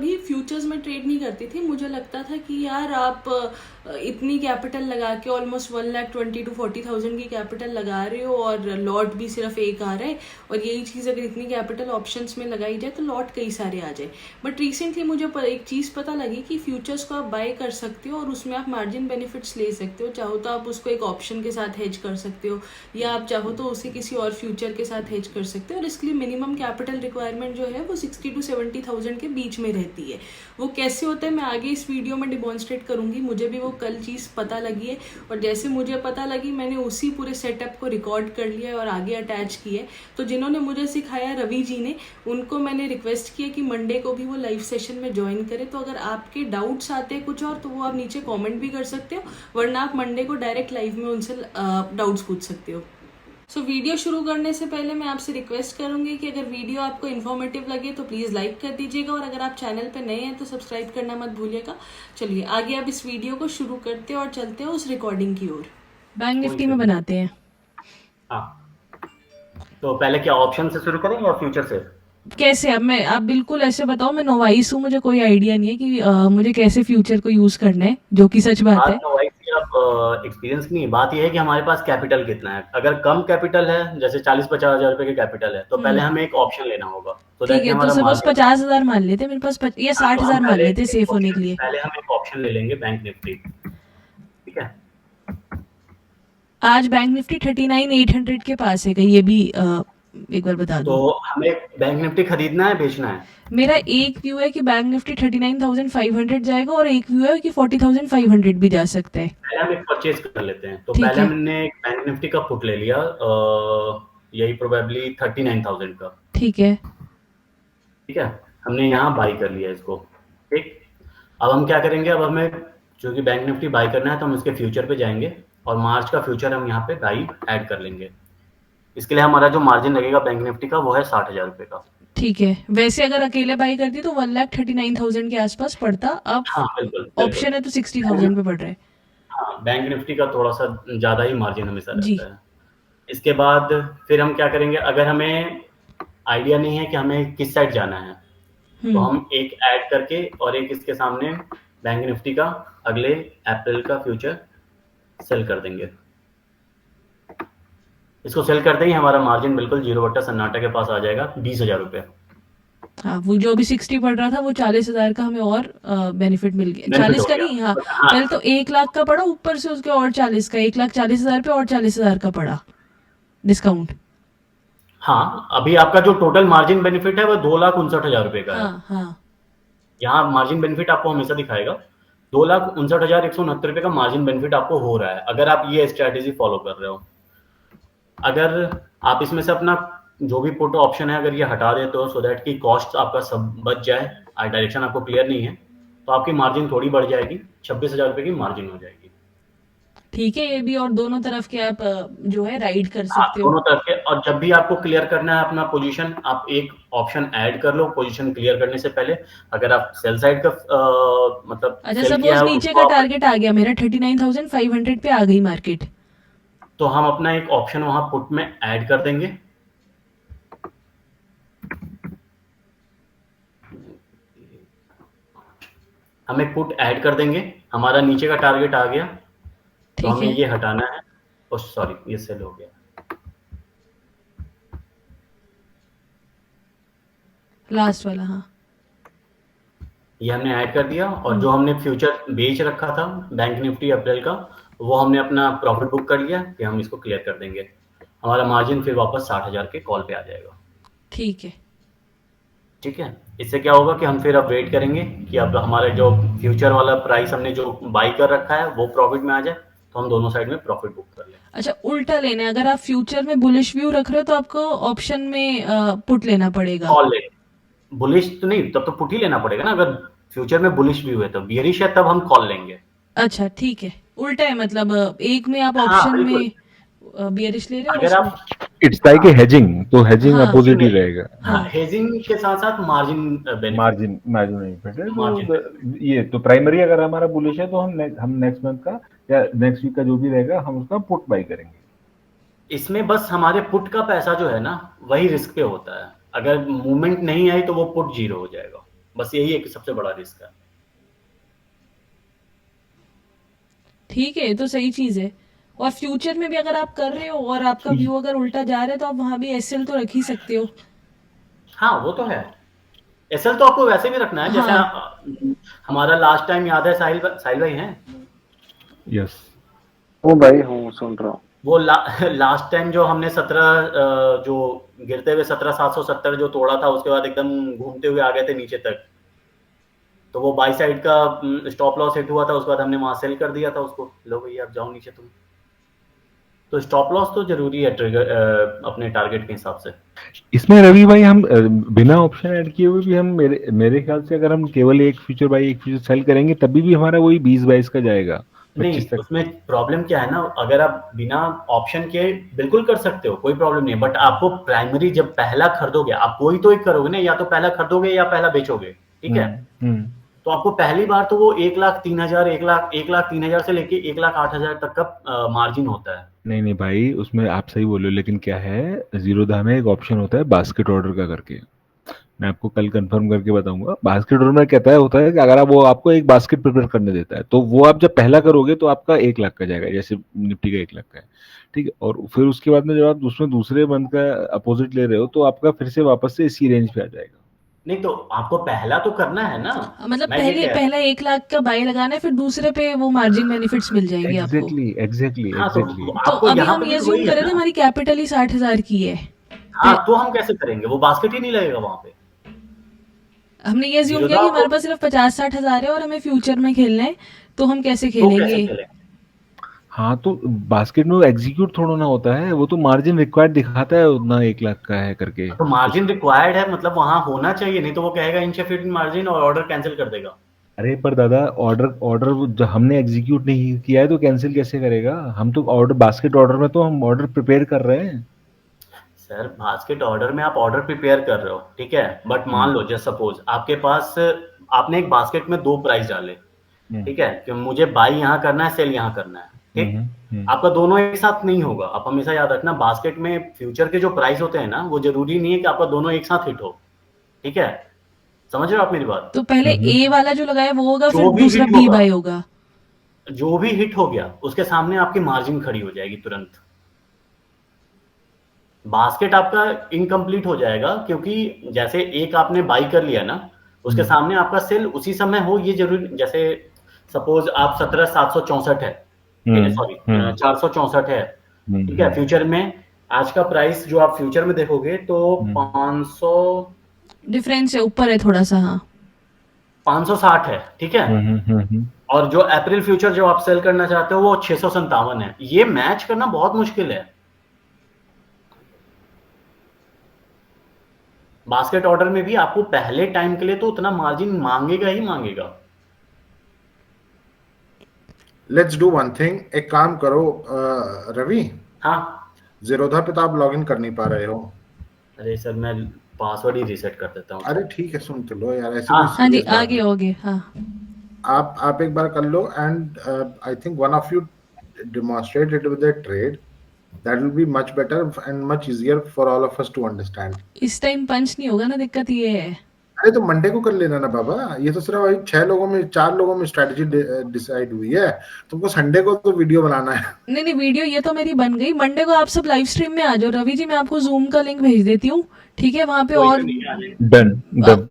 कभी फ्यूचर्स में ट्रेड नहीं करती थी। मुझे लगता था कि यार आप इतनी कैपिटल लगा के ऑलमोस्ट 1,20,000 to 40,000 की कैपिटल लगा रहे हो और लॉट भी सिर्फ एक आ रहा है, और यही चीज़ अगर इतनी कैपिटल ऑप्शंस में लगाई जाए तो लॉट कई सारे आ जाए। बट रिसेंटली मुझे एक चीज़ पता लगी कि फ्यूचर्स को आप बाय कर सकते हो और उसमें आप मार्जिन बेनिफिट्स ले सकते हो। चाहो तो आप उसको एक ऑप्शन के साथ हेज कर सकते हो, या आप चाहो तो उसे किसी और फ्यूचर के साथ हेज कर सकते हो। और इसके लिए मिनिमम कैपिटल रिक्वायरमेंट जो है वो 60 to 70,000 के बीच में रहती है। वो कैसे होता है मैं आगे इस वीडियो में डिमॉन्स्ट्रेट करूंगी। मुझे भी वो कल चीज़ पता लगी है, और जैसे मुझे पता लगी मैंने उसी पूरे सेटअप को रिकॉर्ड कर लिया है और आगे अटैच किया है। तो जिन्होंने मुझे सिखाया रवि जी ने, उनको मैंने रिक्वेस्ट किया कि मंडे को भी वो लाइव सेशन में ज्वाइन करें। तो अगर आपके डाउट्स आते हैं कुछ और तो वो आप नीचे कमेंट भी कर सकते हो, वरना आप मंडे को डायरेक्ट लाइव में उनसे डाउट्स पूछ सकते हो। वीडियो शुरू करने से पहले मैं आपसे रिक्वेस्ट करूंगी कि अगर वीडियो आपको इन्फॉर्मेटिव लगे तो प्लीज़ लाइक कर दीजिएगा, और अगर आप चैनल पे नए हैं तो सब्सक्राइब करना मत भूलिएगा। चलिए आगे अब इस वीडियो को शुरू करते हैं और चलते हैं उस रिकॉर्डिंग की ओर। बैंक निफ्टी में बनाते हैं। हाँ, तो पहले क्या ऑप्शन से शुरू करें या फ्यूचर से? कैसे अब मैं आप बिल्कुल ऐसे बताओ, मैं नोवाइस हूँ, मुझे कोई आइडिया नहीं है कि मुझे कैसे फ्यूचर को यूज़ करना है, जो कि सच बात बात है। तो वही थी, आप एक्सपीरियंस नहीं, बात यह है कि हमारे पास कैपिटल कितना है। अगर कम कैपिटल है, जैसे 40-50 हजार रुपए की कैपिटल है, तो पहले हमें एक ऑप्शन लेना होगा, तो ठीक दैट कि है, तो हमारा सपोज मार्जिन। 50,000 मान लेते मेरे पास या हाँ, तो हम 60,000 मान पहले लेते सेफ होने के लिए। पहले हम एक ऑप्शन ले लेंगे बैंक निफ्टी, ठीक है। आज बैंक निफ्टी 39,800 के पास है, कहीं ये भी एक बार बता तो दूं। हमें बैंक निफ्टी खरीदना है, बेचना है? मेरा एक व्यू है कि बैंक निफ्टी 39,500 जाएगा, और एक व्यू है कि 40,500 भी जा सकता है। पहले हम एक परचेज कर लेते हैं। तो ठीक पहले है। हमने एक बैंक निफ्टी का पुट ले लिया, यही प्रोबेबली 39,000 का। ठीक है। ठीक है, हमने यहाँ बाई कर लिया इसको। ठीक, अब हम क्या करेंगे, अब हमें चूंकि बैंक निफ्टी बाई करना है तो हम इसके फ्यूचर पे जाएंगे, और मार्च का फ्यूचर हम यहाँ पे बाई ऐड कर लेंगे। इसके लिए हमारा जो मार्जिन लगेगा बैंक निफ्टी का वो है 60,000 रुपए का। ठीक है, वैसे अगर अकेले बाई करती तो 1,39,000 के आसपास पड़ता। अब हाँ, बिल्कुल बिल्कुल। ऑप्शन है तो 60,000 पे पड़ रहा है। हाँ, बैंक निफ्टी का थोड़ा सा ज्यादा ही मार्जिन हमेशा जी। रहता है। इसके बाद फिर हम क्या करेंगे, अगर हमें आइडिया नहीं है कि हमें किस साइड जाना है, तो हम्म। हम एक ऐड करके और एक इसके सामने बैंक निफ्टी का अगले अप्रैल का फ्यूचर सेल कर देंगे। इसको सेल करते ही हमारा मार्जिन बिल्कुल जीरो बट्टा सन्नाटा के पास आ जाएगा, 20,000 रुपये हाँ, वो जो भी 60 पड़ रहा था वो 40,000 का हमें और बेनिफिट मिल गया। बेनिफिट 40 हो का गया। नहीं, हाँ। हाँ, पहले तो 1 लाख का पड़ा, ऊपर से उसके और 40 का, 1,40,000 पे और 40,000 का पड़ा डिस्काउंट। हाँ, अभी आपका जो टोटल मार्जिन बेनिफिट है वो 2,59,000 रुपये का है। हाँ हाँ। यहाँ मार्जिन बेनिफिट आपको हमेशा दिखाएगा, 2,59,169 रुपये का मार्जिन बेनिफिट आपको हो रहा है, अगर आप ये स्ट्रेटेजी फॉलो कर रहे हो। अगर आप इसमें से अपना जो भी पुट ऑप्शन है अगर ये हटा देते हो, सो दैट की कॉस्ट आपका सब बच जाए, डायरेक्शन आपको क्लियर नहीं है, तो आपकी मार्जिन थोड़ी बढ़ जाएगी, 26,000 रुपये की मार्जिन हो जाएगी। ठीक है, ये भी, और दोनों तरफ के आप जो है राइड कर हाँ, सकते हो। दोनों तरफ के। और जब भी आपको क्लियर करना है अपना पोजीशन, आप एक ऑप्शन ऐड कर लो पोजीशन क्लियर करने से पहले। अगर आप सेल साइड का मतलब अच्छा, सेल किया सपोज है नीचे उसको का आप, टारगेट आ गया मेरा 39,500 पे आ गई मार्केट। तो हम अपना एक ऑप्शन वहां पुट में ऐड कर देंगे। हम एक पुट ऐड कर देंगे, हमारा नीचे का टारगेट आ गया, तो ठीक हमें है। ये हटाना है। ओ सॉरी, ये सेल हो गया। लास्ट वाला, हाँ। ये हमने ऐड कर दिया, और हम्म। जो हमने फ्यूचर बेच रखा था बैंक निफ्टी अप्रैल का, वो हमने अपना प्रॉफिट बुक कर लिया कि हम इसको क्लियर कर देंगे। हमारा मार्जिन फिर वापस 60,000 के कॉल पे आ जाएगा। ठीक है। ठीक है, इससे क्या होगा कि हम फिर अब वेट करेंगे कि अब हमारे जो फ्यूचर वाला प्राइस हमने जो बाई कर रखा है वो प्रॉफिट में आ जाए, तो हम दोनों साइड में प्रॉफिट बुक कर लें। अच्छा, उल्टा लेना है, अगर आप फ्यूचर में बुलिश व्यू रख रहे हो तो आपको ऑप्शन में पुट लेना पड़ेगा। कॉल ले, बुलिश तो नहीं, तब तो पुट ही लेना पड़ेगा ना। अगर फ्यूचर में बुलिश व्यू है तो बियरिश है, तब हम कॉल लेंगे। अच्छा ठीक है, उल्टा है, मतलब एक में आप हाँ, ऑप्शन बिल्कुल। में बियरिश ले रहे हो और अगर उसमें। आप, इट्स लाइक ए हेजिंग, तो हेजिंग हाँ अपोजिट ही हेजिंग है, रहेगा। हाँ, हाँ। हेजिंग के साथ साथ मार्जिन बेनिफिट, मार्जिन मार्जिन नहीं बेटर है मार्जिन तो ये तो प्राइमरी अगर हमारा बुलिश है तो हम नेक्स्ट मंथ का या नेक्स्ट वीक का जो भी रहेगा हम उसका पुट बाई करेंगे। इसमें बस हमारे पुट का पैसा जो है ना, वही रिस्क पे होता है। अगर मूवमेंट नहीं आई तो वो पुट जीरो हो जाएगा। बस यही एक सबसे बड़ा रिस्क है। ठीक है, तो सही चीज है। और फ्यूचर में भी अगर आप कर रहे हो और आपका व्यू अगर उल्टा जा रहा है तो आप वहां भी एसएल तो रख ही सकते हो। हाँ वो तो है, एसएल तो आपको वैसे भी रखना है, जैसे हाँ हमारा लास्ट टाइम याद है, साहिल भाई हैं यस। हूँ भाई, हूँ, सुन रहा हूँ। वो लास्ट टाइम जो हमने 17 जो गिरते हुए 17,770 जो तोड़ा था, उसके बाद एकदम घूमते हुए आ गए थे नीचे तक, तो वो बाई साइड का स्टॉप लॉस हिट हुआ था, उसके बाद हमने वहां सेल कर दिया था उसको, लो भैया अब जाओ नीचे तुम। तो स्टॉप लॉस तो जरूरी है ट्रिगर अपने टारगेट के हिसाब से। इसमें रवि भाई हम बिना ऑप्शन ऐड किए हुए भी हम मेरे ख्याल से अगर हम केवल एक फ्यूचर बाई एक फ्यूचर सेल करेंगे तभी भी हमारा वही 20-22 का जाएगा, नहीं 25 तक। उसमें प्रॉब्लम क्या है ना, अगर आप बिना ऑप्शन के बिल्कुल कर सकते हो, कोई प्रॉब्लम नहीं है, बट आपको प्राइमरी जब पहला खरीदोगे, आप कोई तो एक करोगे ना, या तो पहला खरीदोगे या पहला बेचोगे, ठीक है। हम्म। तो आपको पहली बार तो वो 1,03,000 1,03,000 से लेके 1,08,000 तक का मार्जिन होता है। नहीं भाई, उसमें आप सही बोल रहे हो, लेकिन क्या है जीरोधा में एक ऑप्शन होता है बास्केट ऑर्डर का करके, मैं आपको कल कंफर्म करके बताऊंगा। बास्केट ऑर्डर में कहता है होता है कि अगर आप वो आपको एक बास्केट प्रिपेयर करने देता है, तो वो आप जब पहला करोगे तो आपका 1 लाख का जाएगा, जैसे निफ्टी का 1 लाख का है, ठीक है। और फिर उसके बाद में जब आप उसमें दूसरे मंथ का अपोजिट ले रहे हो तो आपका फिर से वापस से इसी रेंज पे आ जाएगा। नहीं तो आपको पहला तो करना है ना, मतलब मैं ये कह रहा पहला 1 लाख का बाई लगाना है, फिर दूसरे पे वो मार्जिन बेनिफिट्स मिल जाएंगे आपको। एग्जैक्टली हाँ, तो तो आपको अभी यहाँ हम पे ये भी ज्यूम वही है करें तो ना। हमारी कैपिटल ही 60,000 की है। हाँ तो हम कैसे करेंगे, वो बास्केट ही नहीं लगेगा वहां पे। हमने ये ज्यूम किया जीरोधा कि हमारे को पास सिर्फ 50-60 हज़ार है और हमें फ्यूचर में खेलना है, तो हम कैसे तो कैसे खेलेंगे? खेलेंगे? हाँ तो बास्केट में एग्जीक्यूट थोड़ा ना होता है, वो तो मार्जिन रिक्वायर्ड दिखाता है उतना 1 लाख का है करके। तो मार्जिन रिक्वायर्ड है, मतलब वहां होना चाहिए, नहीं तो वो कहेगा इनसफिशिएंट मार्जिन और ऑर्डर कैंसिल कर देगा। अरे पर दादा, ऑर्डर ऑर्डर जब हमने एग्जीक्यूट नहीं किया है तो कैंसिल कैसे करेगा? हम तो ऑर्डर बास्केट ऑर्डर में तो हम ऑर्डर प्रिपेयर कर रहे हैं। सर बास्केट ऑर्डर में आप ऑर्डर प्रिपेयर कर रहे हो, ठीक है, बट मान लो जस्ट सपोज आपके पास, आपने एक बास्केट में 2 प्राइस डाले, ठीक है, कि मुझे बाई यहाँ करना है, सेल यहाँ करना है, ठीक। आपका दोनों एक साथ नहीं होगा। आप हमेशा याद रखना, बास्केट में फ्यूचर के जो प्राइस होते हैं ना, वो जरूरी नहीं है कि आपका दोनों एक साथ हिट हो, ठीक है। समझ रहे हो आप मेरी बात? तो पहले ए वाला जो लगाया वो होगा, फिर जो भी दूसरा हिट बी होगा, बाई होगा। जो भी हिट हो गया उसके सामने आपकी मार्जिन खड़ी हो जाएगी तुरंत। बास्केट आपका इनकम्प्लीट हो जाएगा, क्योंकि जैसे एक आपने बाई कर लिया ना, उसके सामने आपका सेल उसी समय हो, ये जरूरी। जैसे सपोज आप 17,764 है, सॉरी 464 है, ठीक है, फ्यूचर में आज का प्राइस जो आप फ्यूचर में देखोगे तो 500 डिफरेंस है, ऊपर है थोड़ा सा। हाँ 560 है, ठीक है। और जो अप्रैल फ्यूचर जो आप सेल करना चाहते हो वो 657 है। ये मैच करना बहुत मुश्किल है। बास्केट ऑर्डर में भी आपको पहले टाइम के लिए तो उतना मार्जिन मांगेगा ही मांगेगा। लेट्स डू वन थिंग, एक काम करो रवि। हाँ जीरोधा पे तो आप लॉग इन कर नहीं पा रहे हो। अरे सर मैं पासवर्ड ही रीसेट कर देता हूँ। अरे ठीक है, सुन तो लो यार, ऐसे हाँ। कोई हाँ जी, serious बात आगे नहीं। होगे। हाँ आप एक बार कर लो, and I think one of you demonstrate it with a trade, that will be much better and much easier for all of us to understand. इस टाइम पंच नहीं होगा ना, दिक्कत ये है। अरे तो मंडे को कर लेना ना बाबा, ये तो सिर्फ अभी 4 लोगों में स्ट्रेटजी डिसाइड हुई है, तुमको संडे को तो वीडियो बनाना है। नहीं वीडियो ये तो मेरी बन गई। मंडे को आप सब लाइव स्ट्रीम में आ जाओ। रवि जी मैं आपको जूम का लिंक भेज देती हूँ, ठीक है, वहां पे। और डन डन।